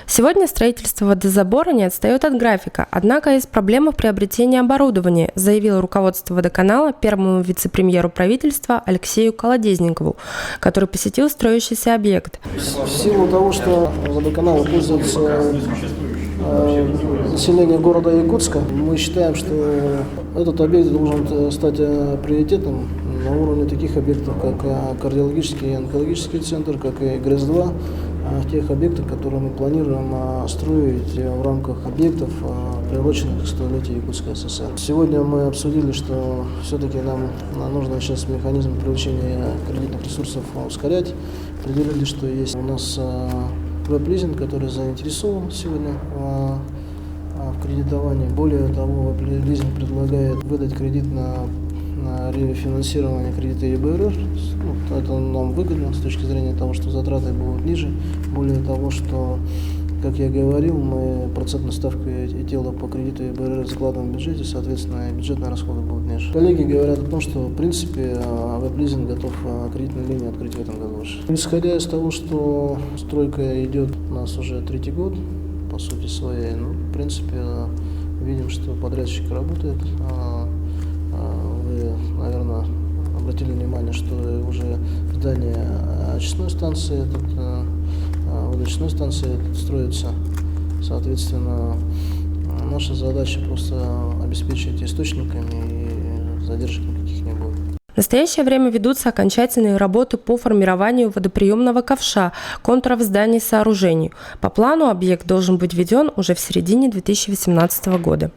Сегодня строительство водозабора не отстает от графика, однако есть проблема в приобретении оборудования, заявило руководство водоканала первому вице-премьеру правительства Алексею Колодезникову, который посетил строящийся объект. В силу того, что водоканал пользуется население города Якутска, мы считаем, что этот объект должен стать приоритетным на уровне таких объектов, как кардиологический и онкологический центр, как и ГРЭС-2, тех объектов, которые мы планируем строить в рамках объектов, приуроченных к 100-летию Якутской ССР. Сегодня мы обсудили, что все-таки нам нужно сейчас механизм привлечения кредитных ресурсов ускорять. Определили, что есть у нас веб-лизинг, который заинтересован сегодня в кредитовании. Более того, веб-лизинг предлагает выдать кредит на рефинансирование кредита ЕБРР. Это нам выгодно с точки зрения того, что затраты будут ниже. Более того, что, как я говорил, мы процентную ставку и тело по кредиту ЕБРР закладываем в бюджете, соответственно, бюджетные расходы будут ниже. Коллеги говорят о том, что, в принципе, веб-лизинг готов кредитную линию открыть в этом году уже. Исходя из того, что стройка идет у нас уже 3-й год, по сути своей, в принципе, видим, что подрядчик работает. Вы, наверное, обратили внимание, что уже здание очистной станции, водоочистной станции строится. Соответственно, наша задача просто обеспечить источниками, и задержек никаких не будет. В настоящее время ведутся окончательные работы по формированию водоприемного ковша, контуров зданий и сооружений. По плану объект должен быть введен уже в середине 2018 года.